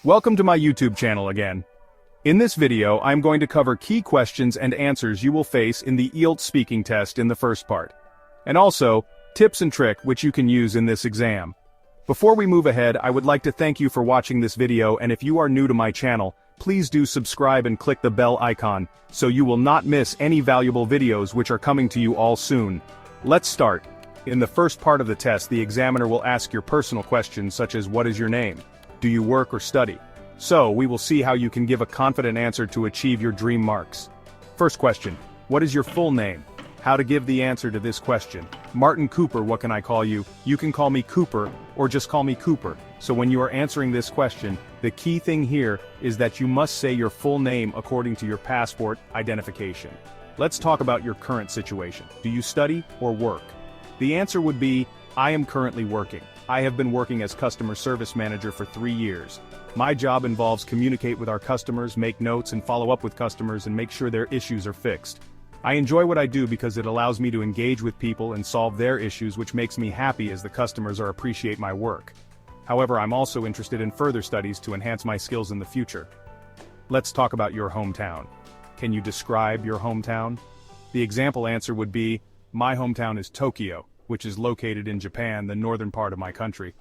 Welcome to my YouTube channel again. In this video, I'm going to cover key questions and answers you will face in the IELTS speaking test in the first part. And also, tips and tricks which you can use in this exam. Before we move ahead, I would like to thank you for watching this video, and if you are new to my channel, please do subscribe and click the bell icon, so you will not miss any valuable videos which are coming to you all soon. Let's start. In the first part of the test, the examiner will ask your personal questions such as what is your name? Do you work or study? So, we will see how you can give a confident answer to achieve your dream marks. First question, what is your full name? How to give the answer to this question. Martin Cooper, what can I call you? You can call me Cooper, or just call me Cooper. So when you are answering this question, the key thing here is that you must say your full name according to your passport identification. Let's talk about your current situation. Do you study or work? The answer would be, I am currently working. I have been working as customer service manager for 3 years. My job involves communicate with our customers, make notes and follow up with customers and make sure their issues are fixed. I enjoy what I do because it allows me to engage with people and solve their issues, which makes me happy as the customers appreciate my work. However, I'm also interested in further studies to enhance my skills in the future. Let's talk about your hometown. Can you describe your hometown? The example answer would be, my hometown is Tokyo, which is located in Japan, the northern part of my country.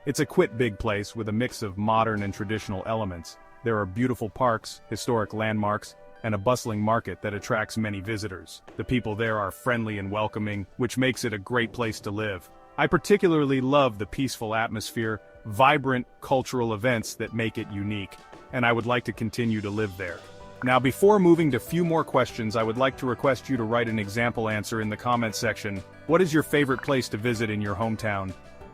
It's a quite big place with a mix of modern and traditional elements. There are beautiful parks, historic landmarks, and a bustling market that attracts many visitors. The people there are friendly and welcoming, which makes it a great place to live. I particularly love the peaceful atmosphere, vibrant cultural events that make it unique, and I would like to continue to live there. Now, before moving to few more questions, I would like to request you to write an example answer in the comment section. What is your favorite place to visit in your hometown?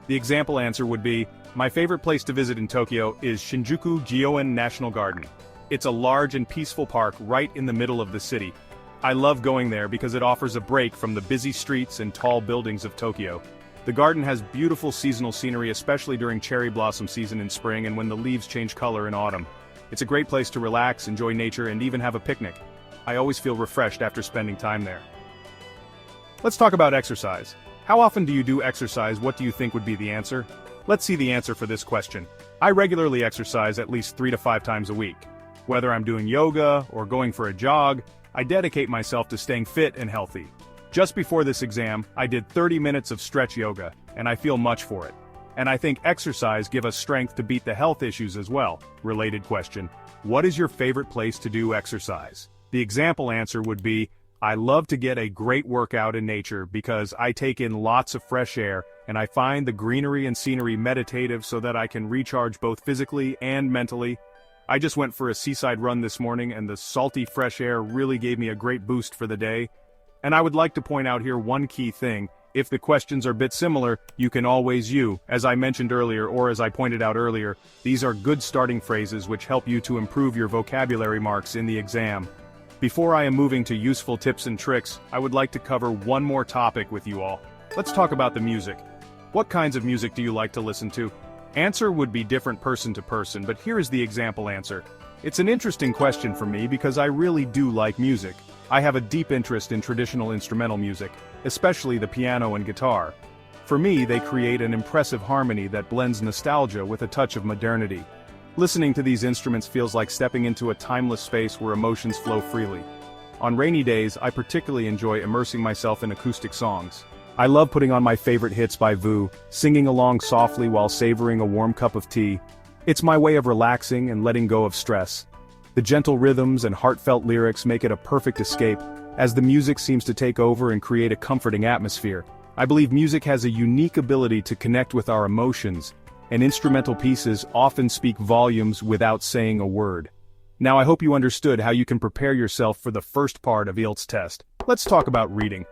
The example answer would be, my favorite place to visit in Tokyo is Shinjuku Gyoen National Garden. It's a large and peaceful park right in the middle of the city. I love going there because it offers a break from the busy streets and tall buildings of Tokyo. The garden has beautiful seasonal scenery, especially during cherry blossom season in spring and when the leaves change color in autumn. It's a great place to relax, enjoy nature, and even have a picnic. I always feel refreshed after spending time there. Let's talk about exercise. How often do you do exercise? What do you think would be the answer? Let's see the answer for this question. I regularly exercise at least 3 to 5 times a week. Whether I'm doing yoga or going for a jog, I dedicate myself to staying fit and healthy. Just before this exam, I did 30 minutes of stretch yoga, and I feel much for it. And I think exercise gives us strength to beat the health issues as well. Related question, what is your favorite place to do exercise? The example answer would be, I love to get a great workout in nature because I take in lots of fresh air and I find the greenery and scenery meditative so that I can recharge both physically and mentally. I just went for a seaside run this morning and the salty fresh air really gave me a great boost for the day. And I would like to point out here one key thing. If the questions are a bit similar, you can always use, as I mentioned earlier or as I pointed out earlier, these are good starting phrases which help you to improve your vocabulary marks in the exam. Before I am moving to useful tips and tricks, I would like to cover one more topic with you all. Let's talk about the music. What kinds of music do you like to listen to? Answer would be different person to person, but here is the example answer. It's an interesting question for me because I really do like music. I have a deep interest in traditional instrumental music, especially the piano and guitar. For me, they create an impressive harmony that blends nostalgia with a touch of modernity. Listening to these instruments feels like stepping into a timeless space where emotions flow freely. On rainy days, I particularly enjoy immersing myself in acoustic songs. I love putting on my favorite hits by Vu, singing along softly while savoring a warm cup of tea. It's my way of relaxing and letting go of stress. The gentle rhythms and heartfelt lyrics make it a perfect escape, as the music seems to take over and create a comforting atmosphere. I believe music has a unique ability to connect with our emotions, and instrumental pieces often speak volumes without saying a word. Now I hope you understood how you can prepare yourself for the first part of IELTS test. Let's talk about reading.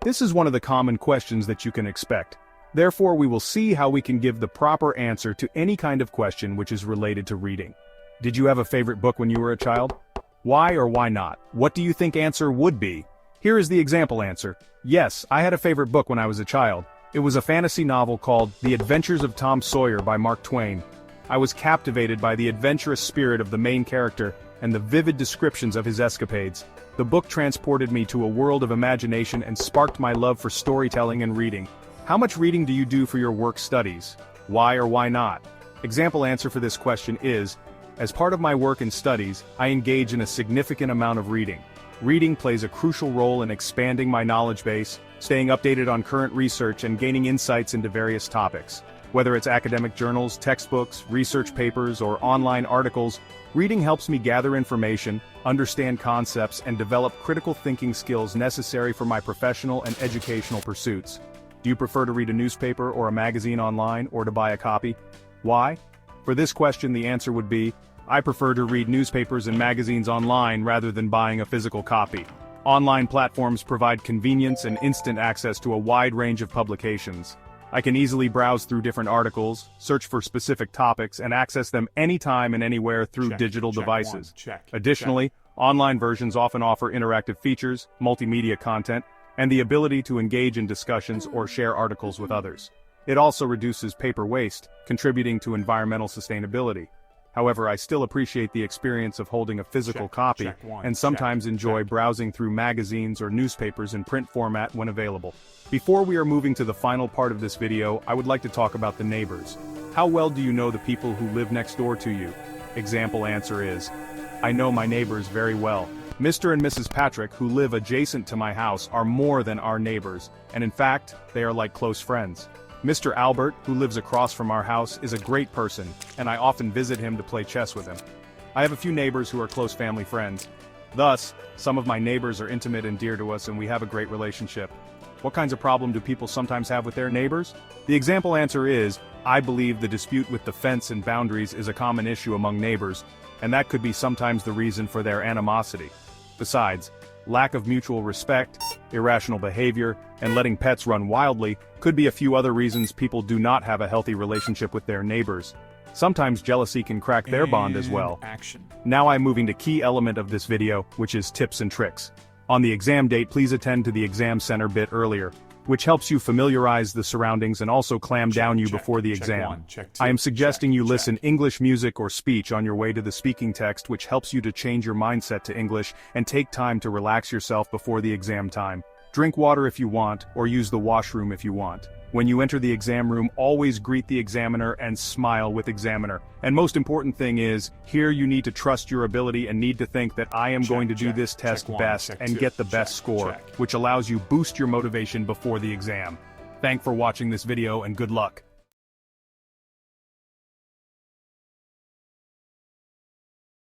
This is one of the common questions that you can expect. Therefore, we will see how we can give the proper answer to any kind of question which is related to reading. Did you have a favorite book when you were a child? Why or why not? What do you think answer would be? Here is the example answer. Yes, I had a favorite book when I was a child. It was a fantasy novel called The Adventures of Tom Sawyer by Mark Twain. I was captivated by the adventurous spirit of the main character and the vivid descriptions of his escapades. The book transported me to a world of imagination and sparked my love for storytelling and reading. How much reading do you do for your work studies? Why or why not? Example answer for this question is, As part of my work and studies, I engage in a significant amount of reading. Reading plays a crucial role in expanding my knowledge base, staying updated on current research and gaining insights into various topics. Whether it's academic journals, textbooks, research papers, or online articles, reading helps me gather information, understand concepts, and develop critical thinking skills necessary for my professional and educational pursuits. Do you prefer to read a newspaper or a magazine online, or to buy a copy? Why? For this question, the answer would be, I prefer to read newspapers and magazines online rather than buying a physical copy. Online platforms provide convenience and instant access to a wide range of publications. I can easily browse through different articles, search for specific topics, and access them anytime and anywhere through digital devices. Additionally, online versions often offer interactive features, multimedia content, and the ability to engage in discussions or share articles with others. It also reduces paper waste, contributing to environmental sustainability. However, I still appreciate the experience of holding a physical copy, and sometimes enjoy browsing through magazines or newspapers in print format when available. Before we are moving to the final part of this video, I would like to talk about the neighbors. How well do you know the people who live next door to you? Example answer is, I know my neighbors very well. Mr. and Mrs. Patrick, who live adjacent to my house, are more than our neighbors, and in fact, they are like close friends. Mr. Albert, who lives across from our house, is a great person, and I often visit him to play chess with him. I have a few neighbors who are close family friends. Thus, some of my neighbors are intimate and dear to us, and we have a great relationship. What kinds of problem do people sometimes have with their neighbors? The example answer is, I believe the dispute with the fence and boundaries is a common issue among neighbors, and that could be sometimes the reason for their animosity. Besides, lack of mutual respect, irrational behavior, and letting pets run wildly could be a few other reasons people do not have a healthy relationship with their neighbors. Sometimes jealousy can crack their bond as well. Now I'm moving to key element of this video, which is tips and tricks. On the exam date, please attend to the exam center bit earlier, which helps you familiarize the surroundings and also clam down you before the exam. I am suggesting you listen English music or speech on your way to the speaking text, which helps you to change your mindset to English and take time to relax yourself before the exam time. Drink water if you want, or use the washroom if you want. When you enter the exam room, always greet the examiner and smile with examiner. And most important thing is, here you need to trust your ability and need to think that I am going to do this test best and get the best score, which allows you boost your motivation before the exam. Thanks for watching this video and good luck.